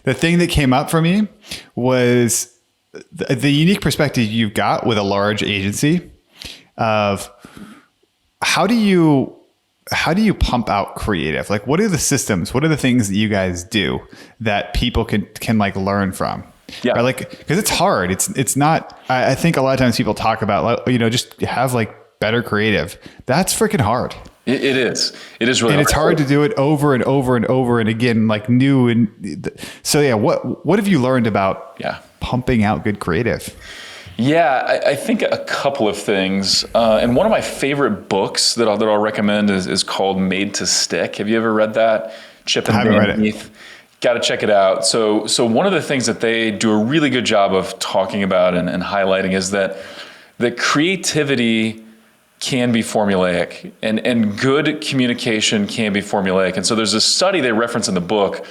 the thing that came up for me was the unique perspective you've got with a large agency of how do you pump out creative? Like, what are the systems? What are the things that you guys do that people can like learn from? Yeah. Right? Like, because it's hard. It's not. I think a lot of times people talk about, just have like better creative. That's freaking hard. It is. It is really and it's hard to do it over and over and over and again, like new. And so, yeah, what have you learned about pumping out good creative? Yeah, I think a couple of things. And one of my favorite books that I'll recommend is called Made to Stick. Have you ever read that? Chip and Dan Heath. Got to check it out. So one of the things that they do a really good job of talking about and highlighting is that creativity can be formulaic and good communication can be formulaic. And so there's a study they reference in the book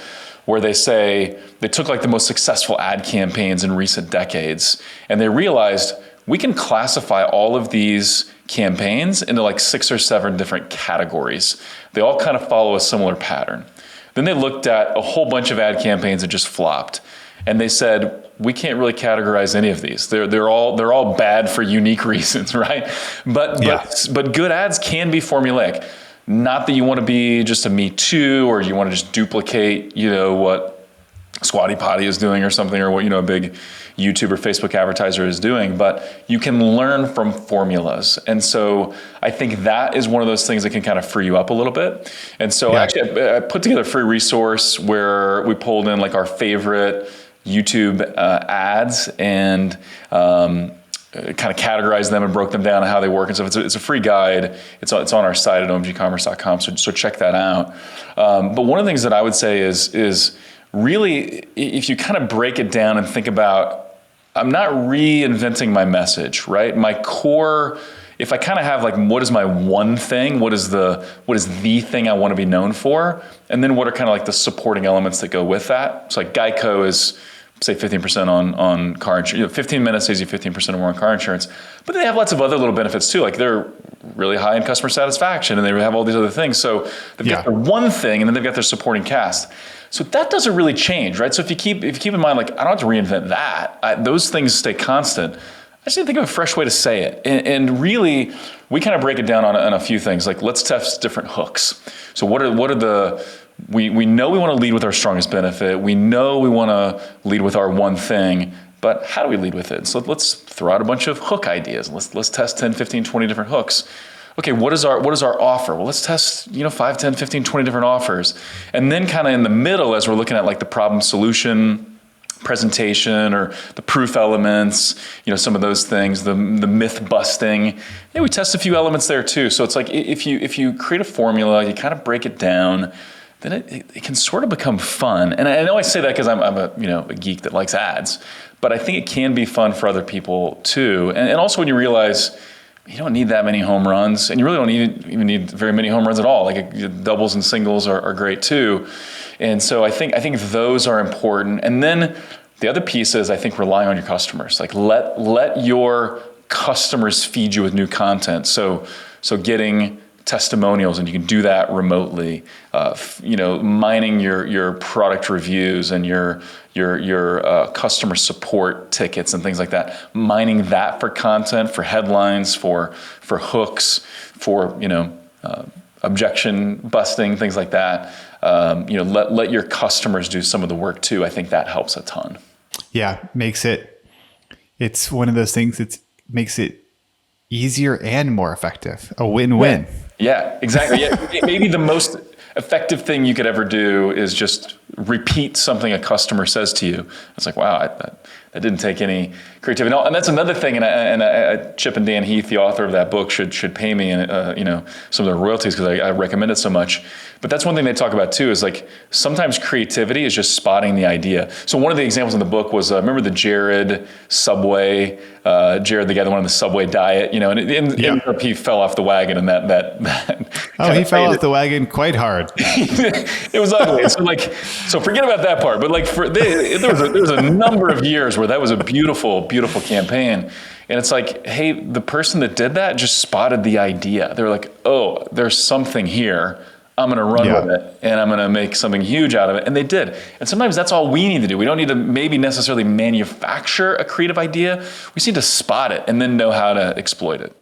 where they say they took like the most successful ad campaigns in recent decades, and they realized we can classify all of these campaigns into like 6 or 7 different categories. They all kind of follow a similar pattern. Then they looked at a whole bunch of ad campaigns that just flopped, and they said, we can't really categorize any of these. They're all bad for unique reasons, right? But good ads can be formulaic. Not that you want to be just a Me Too, or you want to just duplicate, what Squatty Potty is doing or something, or what, a big YouTube or Facebook advertiser is doing, but you can learn from formulas. And so I think that is one of those things that can kind of free you up a little bit. And so actually I put together a free resource where we pulled in like our favorite YouTube ads and kind of categorized them and broke them down and how they work and stuff. It's a free guide. It's on our site at omgcommerce.com. So check that out. But one of the things that I would say is really, if you kind of break it down and think about, I'm not reinventing my message, right? My core, if I kind of have like, what is my one thing? What is the thing I want to be known for? And then what are kind of like the supporting elements that go with that? So like Geico is, say 15% on car insurance. 15 minutes saves you 15% or more on car insurance. But they have lots of other little benefits too. Like they're really high in customer satisfaction and they have all these other things. So they've got their one thing and then they've got their supporting cast. So that doesn't really change, right? So if you keep in mind, like, I don't have to reinvent that. Those things stay constant. I just need to think of a fresh way to say it. And really, we kind of break it down on a few things. Like, let's test different hooks. So what are the, we know we want to lead with our strongest benefit. We know we want to lead with our one thing, but how do we lead with it? So let's throw out a bunch of hook ideas. Let's test 10, 15, 20 different hooks. Okay, what is our offer? Well, let's test, 5, 10, 15, 20 different offers. And then kind of in the middle, as we're looking at like the problem solution presentation or the proof elements, some of those things, the myth busting, we test a few elements there too. So it's like, if you create a formula, you kind of break it down, then it can sort of become fun. And I know I say that because I'm a geek that likes ads, but I think it can be fun for other people too. And also when you realize, you don't need that many home runs, and you really don't even need very many home runs at all. Like doubles and singles are great too. And so I think those are important. And then the other piece is, I think, relying on your customers. Like let your customers feed you with new content. So getting testimonials, and you can do that remotely. Mining your product reviews and your customer support tickets and things like that. Mining that for content, for headlines, for hooks, for objection busting, things like that. Let your customers do some of the work too. I think that helps a ton. Yeah, it's one of those things that makes it easier and more effective. A win-win. Yeah, exactly. Yeah, maybe the most effective thing you could ever do is just repeat something a customer says to you. It's like, wow, that didn't take any creativity. And that's another thing. And Chip and Dan Heath, the author of that book, should pay me some of their royalties because I recommend it so much. But that's one thing they talk about too, is like sometimes creativity is just spotting the idea. So one of the examples in the book was, remember the Jared Subway, Jared, the guy that went on the Subway diet, and he fell off the wagon, and that he fell off the wagon quite hard. It was ugly. So forget about that part. But there was a number of years where that was a beautiful, beautiful campaign. And it's like, hey, the person that did that just spotted the idea. They were like, oh, there's something here. I'm going to run Yeah. with it and I'm going to make something huge out of it. And they did. And sometimes that's all we need to do. We don't need to maybe necessarily manufacture a creative idea. We just need to spot it and then know how to exploit it.